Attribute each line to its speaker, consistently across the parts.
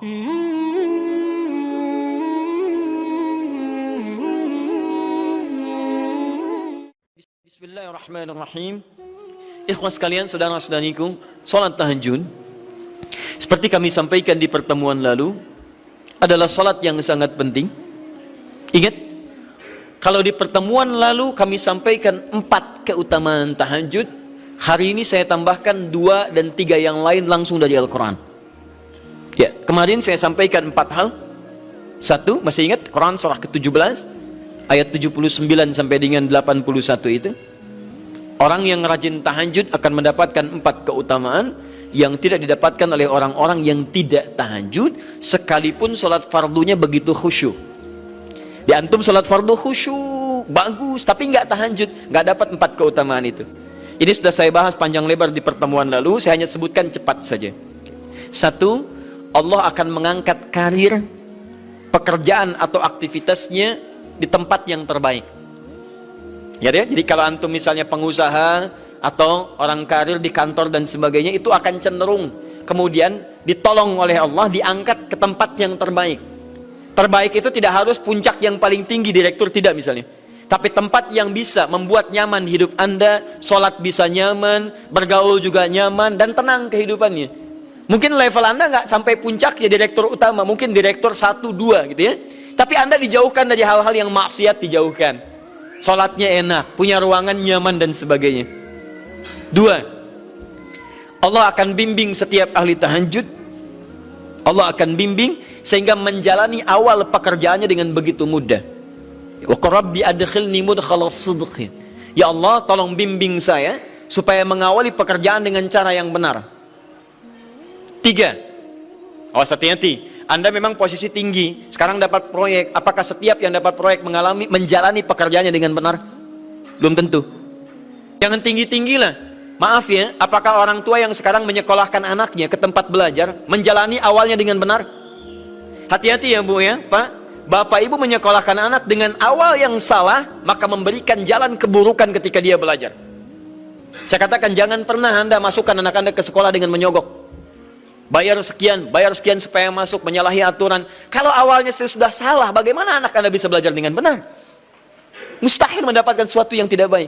Speaker 1: Bismillahirrahmanirrahim. Ikhwas sekalian, saudara-saudariku, salat tahajud seperti kami sampaikan di pertemuan lalu adalah salat yang sangat penting. Ingat, kalau di pertemuan lalu kami sampaikan 4 keutamaan tahajud, hari ini saya tambahkan 2 dan 3 yang lain langsung dari Al-Quran. Ya, kemarin saya sampaikan 4 hal. 1, masih ingat Quran surah ke-17 ayat 79 sampai dengan 81 itu. Orang yang rajin tahajud akan mendapatkan 4 keutamaan yang tidak didapatkan oleh orang-orang yang tidak tahajud, sekalipun sholat fardunya begitu khusyuk. Di antum sholat fardu khusyuk, bagus, tapi nggak tahajud, nggak dapat 4 keutamaan itu. Ini sudah saya bahas panjang lebar di pertemuan lalu, saya hanya sebutkan cepat saja. 1, Allah akan mengangkat karir, pekerjaan atau aktivitasnya di tempat yang terbaik. Ya, jadi kalau antum misalnya pengusaha atau orang karir di kantor dan sebagainya, itu akan cenderung kemudian ditolong oleh Allah, diangkat ke tempat yang terbaik. Terbaik itu tidak harus puncak yang paling tinggi, direktur, tidak misalnya, tapi tempat yang bisa membuat nyaman hidup Anda, sholat bisa nyaman, bergaul juga nyaman, dan tenang kehidupannya. Mungkin level Anda nggak sampai puncak ya direktur utama, mungkin direktur 1, 2 gitu ya, tapi Anda dijauhkan dari hal-hal yang maksiat, dijauhkan. Sholatnya enak, punya ruangan nyaman dan sebagainya. 2, Allah akan bimbing setiap ahli tahajud. Allah akan bimbing sehingga menjalani awal pekerjaannya dengan begitu mudah. Wa rabbi adkhilni mudkhalas sidq. Ya Allah, tolong bimbing saya supaya mengawali pekerjaan dengan cara yang benar. 3, awas hati-hati. Anda memang posisi tinggi, sekarang dapat proyek, apakah setiap yang dapat proyek menjalani pekerjaannya dengan benar? Belum tentu. Jangan tinggi-tinggi lah. Maaf ya, apakah orang tua yang sekarang menyekolahkan anaknya ke tempat belajar menjalani awalnya dengan benar? Hati-hati ya Bu ya, Pak. Bapak Ibu menyekolahkan anak dengan awal yang salah, maka memberikan jalan keburukan ketika dia belajar. Saya katakan, jangan pernah Anda masukkan anak Anda ke sekolah dengan menyogok. Bayar sekian supaya masuk, menyalahi aturan. Kalau awalnya sudah salah, bagaimana anak Anda bisa belajar dengan benar? Mustahil mendapatkan sesuatu yang tidak baik.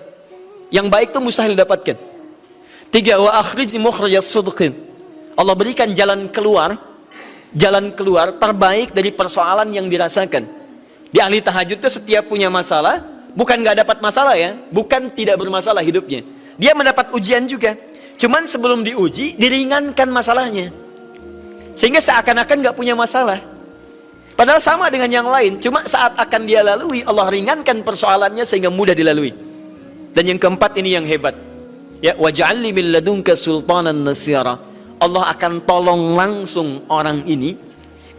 Speaker 1: Yang baik itu mustahil didapatkan. 3, wa akhrijni mukhrajas sidqin. Allah berikan jalan keluar terbaik dari persoalan yang dirasakan. Di ahli tahajud itu setiap punya masalah, bukan nggak dapat masalah ya, bukan tidak bermasalah hidupnya. Dia mendapat ujian juga. Cuman sebelum diuji, diringankan masalahnya. Sehingga seakan-akan nggak punya masalah. Padahal sama dengan yang lain, cuma saat akan dia lalui, Allah ringankan persoalannya sehingga mudah dilalui. Dan yang keempat ini yang hebat. Ya, waj'alni min ladunka sultanan nasira. Allah akan tolong langsung orang ini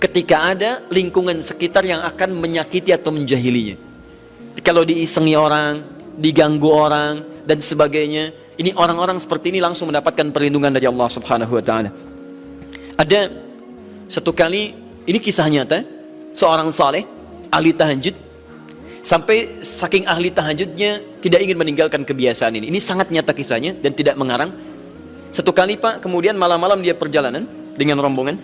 Speaker 1: ketika ada lingkungan sekitar yang akan menyakiti atau menjahilinya. Kalau diisengi orang, diganggu orang dan sebagainya, ini orang-orang seperti ini langsung mendapatkan perlindungan dari Allah Subhanahu wa taala. Ada satu kali, ini kisah nyata, seorang saleh ahli tahajud, sampai saking ahli tahajudnya tidak ingin meninggalkan kebiasaan ini. Ini sangat nyata kisahnya dan tidak mengarang. Satu kali Pak, kemudian malam-malam dia perjalanan dengan rombongan.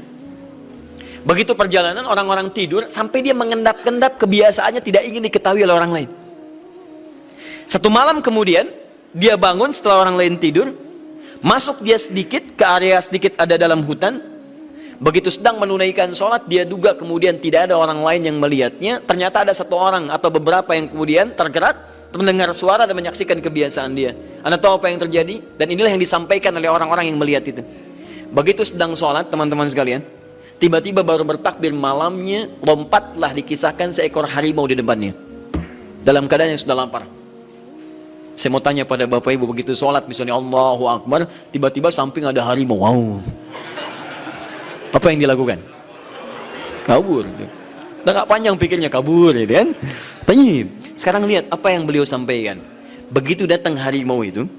Speaker 1: Begitu perjalanan, orang-orang tidur, sampai dia mengendap-endap, kebiasaannya tidak ingin diketahui oleh orang lain. Satu malam kemudian dia bangun setelah orang lain tidur, masuk dia sedikit ke area sedikit ada dalam hutan. Begitu sedang menunaikan sholat, dia duga kemudian tidak ada orang lain yang melihatnya. Ternyata ada satu orang atau beberapa yang kemudian tergerak, mendengar suara dan menyaksikan kebiasaan dia. Anda tahu apa yang terjadi? Dan inilah yang disampaikan oleh orang-orang yang melihat itu. Begitu sedang sholat, teman-teman sekalian, tiba-tiba baru bertakbir malamnya, lompatlah dikisahkan seekor harimau di depannya, dalam keadaan yang sudah lapar. Saya mau tanya pada Bapak Ibu, begitu sholat misalnya Allahu Akbar, tiba-tiba samping ada harimau, wow, apa yang dilakukan? Kabur. Udah gak panjang pikirnya, kabur ya kan? Tayyib. Sekarang lihat apa yang beliau sampaikan. Begitu datang harimau itu,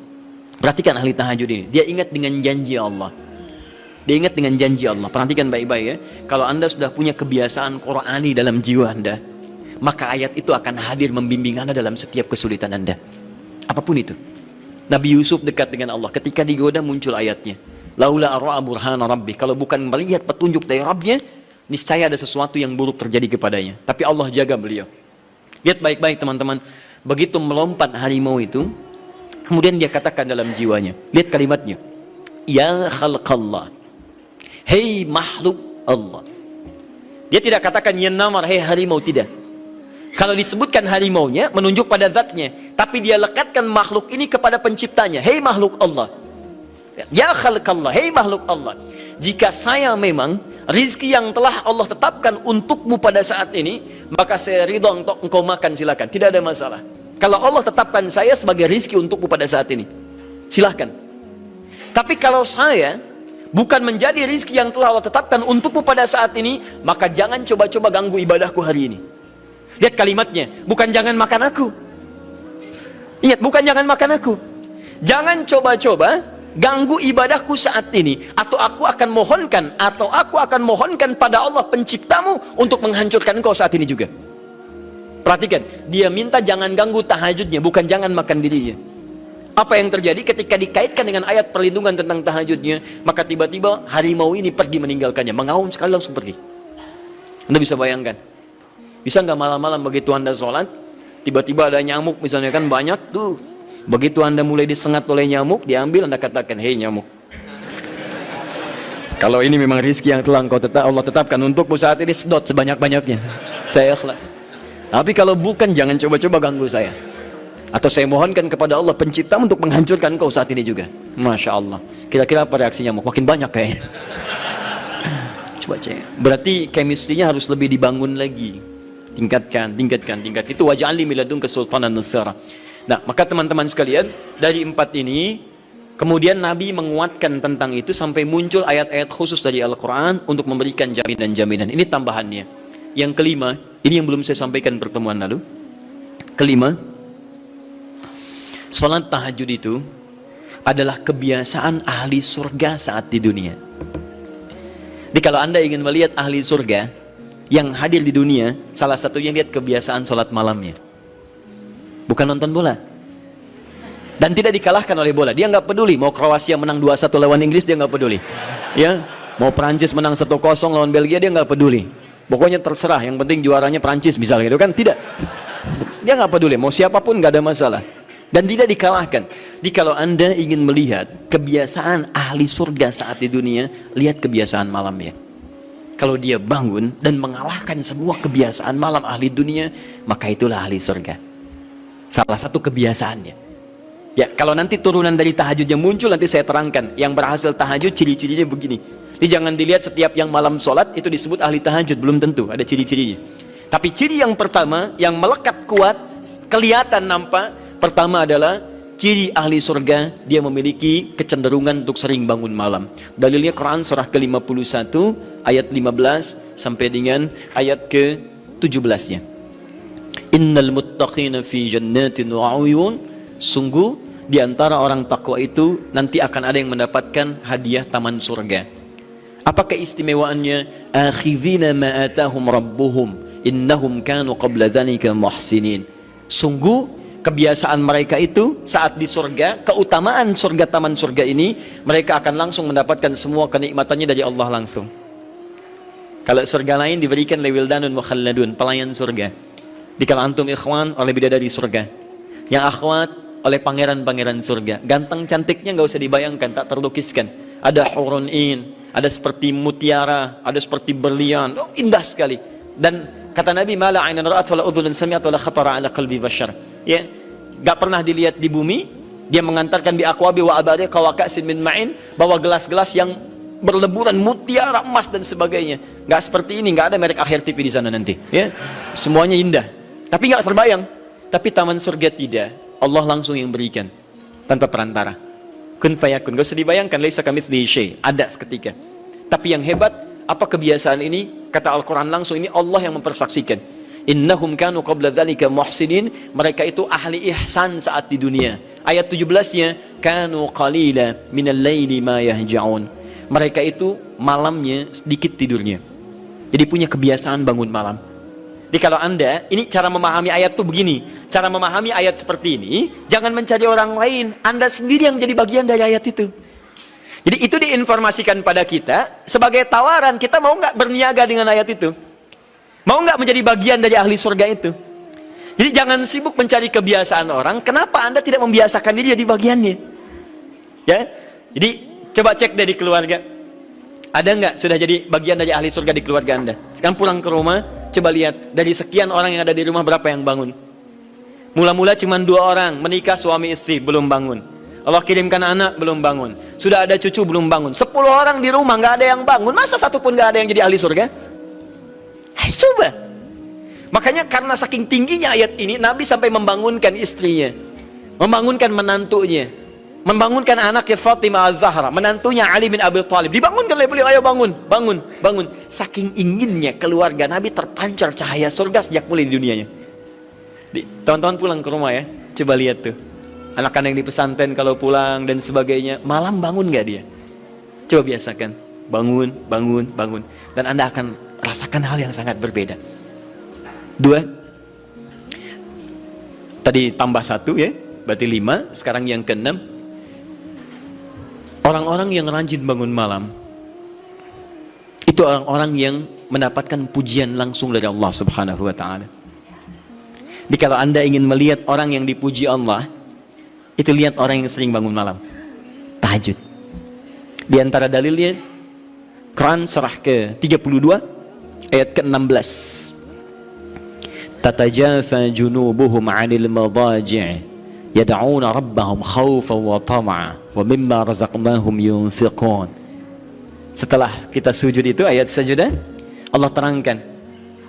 Speaker 1: perhatikan ahli tahajud ini, dia ingat dengan janji Allah. Dia ingat dengan janji Allah. Perhatikan baik-baik ya. Kalau Anda sudah punya kebiasaan Qur'ani dalam jiwa Anda, maka ayat itu akan hadir membimbing Anda dalam setiap kesulitan Anda. Apapun itu. Nabi Yusuf dekat dengan Allah, ketika digoda muncul ayatnya. Laula arra'a burhana rabbi. Kalau bukan melihat petunjuk dari Rabbnya, niscaya ada sesuatu yang buruk terjadi kepadanya. Tapi Allah jaga beliau. Lihat baik-baik teman-teman, begitu melompat harimau itu, kemudian dia katakan dalam jiwanya, lihat kalimatnya, ya khalqallah, hei makhluk Allah. Dia tidak katakan ya namar, hei harimau, tidak. Kalau disebutkan harimaunya menunjuk pada zatnya, tapi dia lekatkan makhluk ini kepada penciptanya, hei makhluk Allah, ya khalqallah, hei makhluk Allah. Jika saya memang rizki yang telah Allah tetapkan untukmu pada saat ini, maka saya ridho untuk engkau makan, silakan, tidak ada masalah. Kalau Allah tetapkan saya sebagai rizki untukmu pada saat ini, silahkan. Tapi kalau saya bukan menjadi rizki yang telah Allah tetapkan untukmu pada saat ini, maka jangan coba-coba ganggu ibadahku hari ini. Lihat kalimatnya, bukan jangan makan aku. Ingat, bukan jangan makan aku. Jangan coba-coba ganggu ibadahku saat ini, atau aku akan mohonkan pada Allah penciptamu untuk menghancurkan engkau saat ini juga. Perhatikan, dia minta jangan ganggu tahajudnya, bukan jangan makan dirinya. Apa yang terjadi ketika dikaitkan dengan ayat perlindungan tentang tahajudnya, maka tiba-tiba harimau ini pergi meninggalkannya, mengaum sekali langsung pergi. Anda bisa bayangkan, bisa nggak malam-malam begitu Anda sholat, tiba-tiba ada nyamuk misalnya, kan banyak tuh. Begitu Anda mulai disengat oleh nyamuk, diambil, Anda katakan, hei nyamuk, kalau ini memang rizki yang telah Allah tetapkan untukmu saat ini, sedot sebanyak-banyaknya, saya ikhlas. Tapi kalau bukan, jangan coba-coba ganggu saya. Atau saya mohonkan kepada Allah pencipta untuk menghancurkan kau saat ini juga. Masya Allah. Kira-kira apa reaksi nyamuk? Makin banyak kayaknya. Coba cek. Berarti chemistry-nya harus lebih dibangun lagi. Tingkatkan. Itu waj'alni min ladunka sultanan nasira. Nah, maka teman-teman sekalian, dari 4 ini, kemudian Nabi menguatkan tentang itu sampai muncul ayat-ayat khusus dari Al-Quran untuk memberikan jaminan-jaminan. Ini tambahannya. Yang kelima, ini yang belum saya sampaikan pertemuan lalu. Kelima, sholat tahajud itu adalah kebiasaan ahli surga saat di dunia. Jadi kalau Anda ingin melihat ahli surga yang hadir di dunia, salah satunya lihat kebiasaan sholat malamnya. Bukan nonton bola. Dan tidak dikalahkan oleh bola. Dia nggak peduli mau Kroasia menang 2-1 lawan Inggris, dia nggak peduli. Ya, mau Prancis menang 1-0 lawan Belgia, dia nggak peduli. Pokoknya terserah, yang penting juaranya Prancis misalnya gitu kan, tidak. Dia nggak peduli, mau siapapun nggak ada masalah. Dan tidak dikalahkan. Jadi kalau Anda ingin melihat kebiasaan ahli surga saat di dunia, lihat kebiasaan malamnya. Kalau dia bangun dan mengalahkan semua kebiasaan malam ahli dunia, maka itulah ahli surga. Salah satu kebiasaannya. Ya, kalau nanti turunan dari tahajud yang muncul, nanti saya terangkan. Yang berhasil tahajud, ciri-cirinya begini. Jadi jangan dilihat setiap yang malam sholat itu disebut ahli tahajud, belum tentu, ada ciri-cirinya. Tapi ciri yang pertama, yang melekat kuat, kelihatan nampak, pertama adalah ciri ahli surga, dia memiliki kecenderungan untuk sering bangun malam. Dalilnya Quran surah ke-51 ayat 15 sampai dengan ayat ke-17-nya. Innal muttaqina fi jannatin wa 'uyun, sungguh di antara orang takwa itu nanti akan ada yang mendapatkan hadiah taman surga. Apa keistimewaannya? Akhidhina ma atahum rabbuhum innahum kanu qabla dzalika muhsinin. Sungguh kebiasaan mereka itu saat di surga, keutamaan surga, taman surga ini, mereka akan langsung mendapatkan semua kenikmatannya dari Allah langsung. Kalau surga lain diberikan lewildanun mukhalladun, pelayan surga. Di kalau antum ikhwan oleh bidadari surga, yang akhwat oleh pangeran-pangeran surga. Ganteng cantiknya nggak usah dibayangkan, tak terlukiskan. Ada hurun in, ada seperti mutiara, ada seperti berlian, oh, indah sekali. Dan kata Nabi, mala ainan ra'at wala udhunun sami'at wala khatara ala qalbi bashar. Ya, gak pernah dilihat di bumi. Dia mengantarkan bi aqwabi wa abari qawaqasin min ma'in, bawa gelas-gelas yang berleburan mutiara, emas dan sebagainya. Gak seperti ini, gak ada merek Akhir TV di sana nanti. Ya, semuanya indah. Tapi gak terbayang. Tapi taman surga tidak. Allah langsung yang berikan tanpa perantara. Kun fayakun, gak usah dibayangkan, laisa kamitslihi syai', ada seketika. Tapi yang hebat, apa kebiasaan ini? Kata Al-Quran langsung, ini Allah yang mempersaksikan. Innahum kanu qabla dzalika muhsinin, mereka itu ahli ihsan saat di dunia. Ayat 17-nya, kanu qalila minal laili ma yahja'un. Mereka itu malamnya sedikit tidurnya. Jadi punya kebiasaan bangun malam. Jadi kalau Anda, ini cara memahami ayat itu begini. Cara memahami ayat seperti ini, jangan mencari orang lain. Anda sendiri yang menjadi bagian dari ayat itu. Jadi itu diinformasikan pada kita sebagai tawaran, kita mau nggak berniaga dengan ayat itu? Mau nggak menjadi bagian dari ahli surga itu? Jadi jangan sibuk mencari kebiasaan orang. Kenapa Anda tidak membiasakan diri jadi bagiannya? Ya, jadi coba cek dari keluarga. Ada nggak sudah jadi bagian dari ahli surga di keluarga Anda? Sekarang pulang ke rumah, coba lihat dari sekian orang yang ada di rumah berapa yang bangun? Mula-mula cuma 2 orang menikah suami istri belum bangun. Allah kirimkan anak belum bangun. Sudah ada cucu belum bangun. 10 orang di rumah nggak ada yang bangun. Masa satu pun nggak ada yang jadi ahli surga? Hai, coba. Makanya karena saking tingginya ayat ini, Nabi sampai membangunkan istrinya, membangunkan menantunya, membangunkan anaknya Fatimah Az-Zahra, menantunya Ali bin Abi Thalib. Dibangunkan oleh beliau, ayo bangun, bangun, bangun. Saking inginnya keluarga Nabi terpancar cahaya surga sejak mulai di dunianya. Teman-teman pulang ke rumah ya, coba lihat tuh. Anak-anak yang di pesantren kalau pulang dan sebagainya, malam bangun gak dia? Coba biasakan, bangun, bangun, bangun. Dan Anda akan rasakan hal yang sangat berbeda. 2, tadi tambah 1 ya, berarti 5, sekarang yang ke-6. Orang-orang yang rajin bangun malam, itu orang-orang yang mendapatkan pujian langsung dari Allah Subhanahu wa ta'ala. Jadi kalau Anda ingin melihat orang yang dipuji Allah, itu lihat orang yang sering bangun malam, tahajud. Di antara dalilnya, Quran surah ke-32 ayat ke-16. Tatajafa junubuhum 'anil madaji' yad'una rabbahum khaufan wa tama'a wa mimma razaqnahum yunfiqun. Setelah kita sujud itu ayat sajadah, Allah terangkan.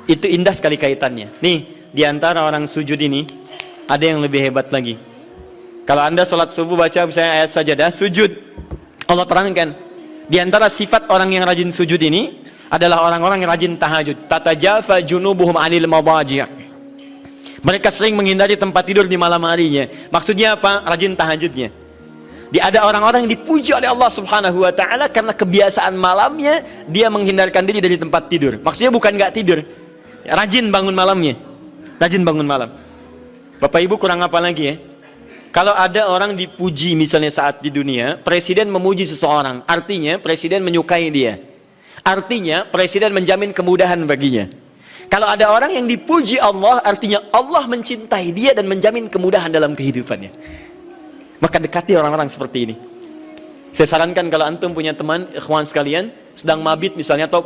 Speaker 1: Itu indah sekali kaitannya. Nih, di antara orang sujud ini ada yang lebih hebat lagi. Kalau Anda sholat subuh baca misalnya ayat sajadah, sujud, Allah terangkan. Di antara sifat orang yang rajin sujud ini adalah orang-orang yang rajin tahajud. Tatajafa junubuhum 'anil madaji'. Mereka sering menghindari tempat tidur di malam harinya. Maksudnya apa? Rajin tahajudnya. Ada orang-orang yang dipuji oleh Allah Subhanahu wa ta'ala karena kebiasaan malamnya dia menghindarkan diri dari tempat tidur. Maksudnya bukan nggak tidur, rajin bangun malamnya. Rajin bangun malam. Bapak Ibu kurang apa lagi ya? Kalau ada orang dipuji misalnya saat di dunia, presiden memuji seseorang, artinya presiden menyukai dia. Artinya presiden menjamin kemudahan baginya. Kalau ada orang yang dipuji Allah, artinya Allah mencintai dia dan menjamin kemudahan dalam kehidupannya. Maka dekati orang-orang seperti ini. Saya sarankan kalau antum punya teman, ikhwan sekalian, sedang mabit misalnya atau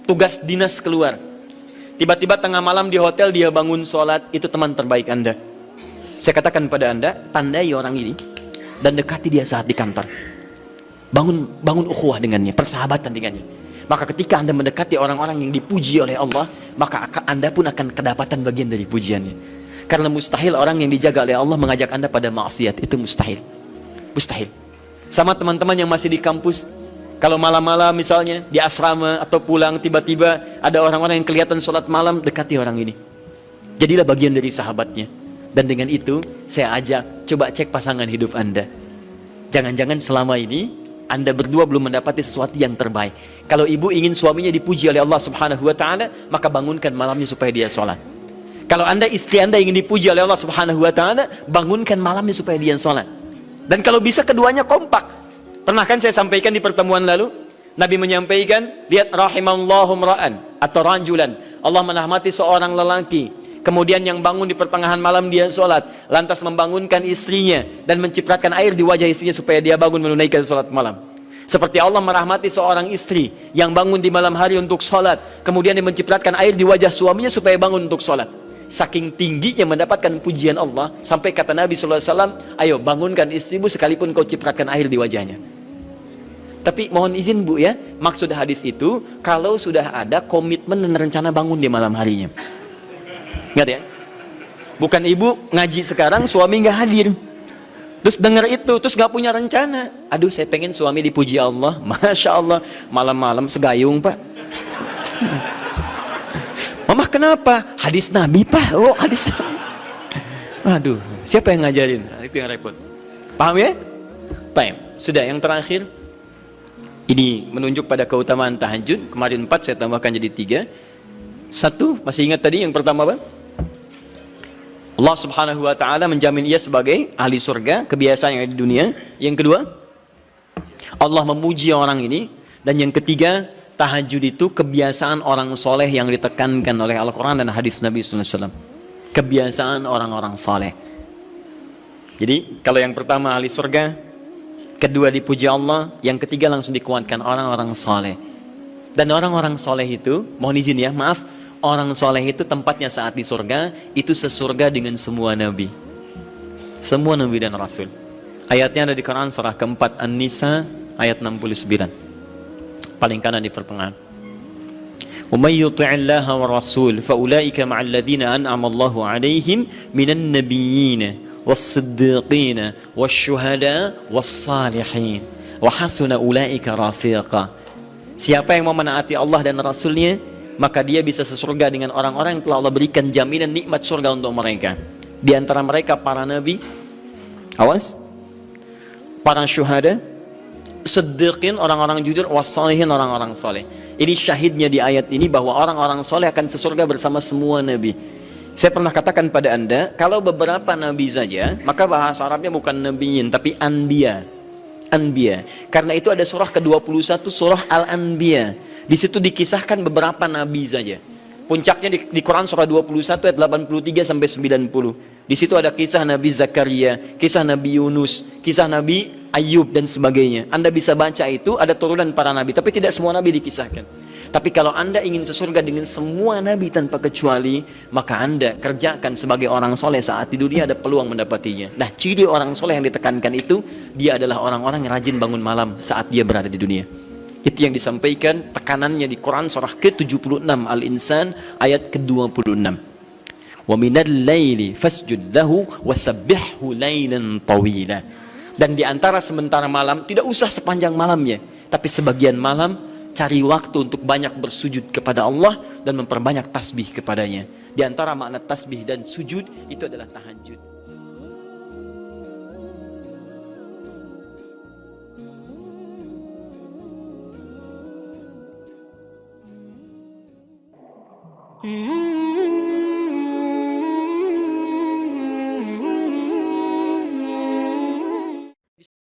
Speaker 1: tugas dinas keluar. Tiba-tiba tengah malam di hotel dia bangun sholat, itu teman terbaik Anda. Saya katakan pada Anda, tandai orang ini dan dekati dia saat di kantor. Bangun ukhuwah dengannya, persahabatan dengannya. Maka ketika Anda mendekati orang-orang yang dipuji oleh Allah, maka Anda pun akan kedapatan bagian dari pujiannya. Karena mustahil orang yang dijaga oleh Allah mengajak Anda pada maksiat, itu mustahil. Mustahil. Sama teman-teman yang masih di kampus, kalau malam-malam misalnya di asrama atau pulang tiba-tiba ada orang-orang yang kelihatan sholat malam, dekati orang ini. Jadilah bagian dari sahabatnya. Dan dengan itu saya ajak, coba cek pasangan hidup Anda. Jangan-jangan selama ini Anda berdua belum mendapati sesuatu yang terbaik. Kalau ibu ingin suaminya dipuji oleh Allah Subhanahu wa ta'ala, maka bangunkan malamnya supaya dia sholat. Kalau istri Anda ingin dipuji oleh Allah Subhanahu wa ta'ala, bangunkan malamnya supaya dia sholat. Dan kalau bisa keduanya kompak. Pernah kan saya sampaikan di pertemuan lalu, Nabi menyampaikan, lihat rahimallahu mra'an atau rajulan, Allah merahmati seorang lelaki, kemudian yang bangun di pertengahan malam dia sholat, lantas membangunkan istrinya dan mencipratkan air di wajah istrinya supaya dia bangun menunaikan sholat malam. Seperti Allah merahmati seorang istri yang bangun di malam hari untuk sholat, kemudian dia mencipratkan air di wajah suaminya supaya bangun untuk sholat. Saking tingginya mendapatkan pujian Allah, sampai kata Nabi SAW, ayo bangunkan istrimu sekalipun kau cipratkan air di wajahnya. Tapi mohon izin Bu ya, maksud hadis itu kalau sudah ada komitmen dan rencana bangun di malam harinya. Ingat ya, bukan ibu ngaji sekarang suami nggak hadir, terus dengar itu terus nggak punya rencana. Aduh saya pengen suami dipuji Allah, masya Allah malam-malam segayung Pak. Mama kenapa? Hadis Nabi Pak. Oh hadis Nabi. Aduh siapa yang ngajarin? Itu yang repot. Paham ya? Baik. Sudah yang terakhir. Ini menunjuk pada keutamaan tahajud. Kemarin 4 saya tambahkan jadi 3. 1 masih ingat tadi yang pertama apa? Allah Subhanahu wa ta'ala menjamin ia sebagai ahli surga, kebiasaan yang ada di dunia. Yang kedua, Allah memuji orang ini. Dan yang ketiga, tahajud itu kebiasaan orang soleh yang ditekankan oleh Al-Quran dan hadis Nabi SAW. Kebiasaan orang-orang soleh. Jadi kalau yang pertama ahli surga, kedua dipuji Allah, yang ketiga langsung dikuatkan orang-orang soleh. Dan orang-orang soleh itu, mohon izin ya, maaf, orang soleh itu tempatnya saat di surga, itu sesurga dengan semua nabi. Semua nabi dan rasul. Ayatnya ada di Quran surah keempat An-Nisa ayat 69. Paling kanan di pertengahan. وَمَنْ يُطِعِ اللَّهَ وَالرَّسُولَ فَأُولَٰئِكَ مَعَ الَّذِينَ أَنْعَمَ اللَّهُ عَلَيْهِمْ مِنَ النَّبِيِّينَ وَالصِّدِّيقِينَ وَالشُّهَدَاءِ وَالصَّالِحِينَ وَحَسُنَ أُولَٰئِكَ رَفِيقًا. Siapa yang mau menaati Allah dan Rasulnya, maka dia bisa sesurga dengan orang-orang yang telah Allah berikan jaminan nikmat surga untuk mereka. Di antara mereka para nabi, awas, para syuhada, siddiqin, orang-orang jujur, wassalihin, orang-orang saleh. Ini syahidnya di ayat ini bahwa orang-orang saleh akan sesurga bersama semua nabi. Saya pernah katakan pada Anda, kalau beberapa nabi saja, maka bahasa Arabnya bukan nabiyin, tapi anbiya. Anbiya. Karena itu ada surah ke-21, surah Al-Anbiya. Di situ dikisahkan beberapa nabi saja. Puncaknya di Quran surah 21 ayat 83 sampai 90. Di situ ada kisah Nabi Zakaria, kisah Nabi Yunus, kisah Nabi Ayub dan sebagainya. Anda bisa baca itu, ada turunan para nabi, tapi tidak semua nabi dikisahkan. Tapi kalau Anda ingin sesurga dengan semua nabi tanpa kecuali, maka Anda kerjakan sebagai orang soleh saat di dunia, ada peluang mendapatinya. Nah, ciri orang soleh yang ditekankan itu, dia adalah orang-orang yang rajin bangun malam saat dia berada di dunia. Itu yang disampaikan tekanannya di Quran surah ke-76 Al-Insan ayat ke-26. Wa minal laili fasjud lahu wasabbihhu lailan tawila. Dan di antara sementara malam, tidak usah sepanjang malamnya, tapi sebagian malam cari waktu untuk banyak bersujud kepada Allah dan memperbanyak tasbih kepadanya. Di antara makna tasbih dan sujud itu adalah tahajud.
Speaker 2: Mm-hmm.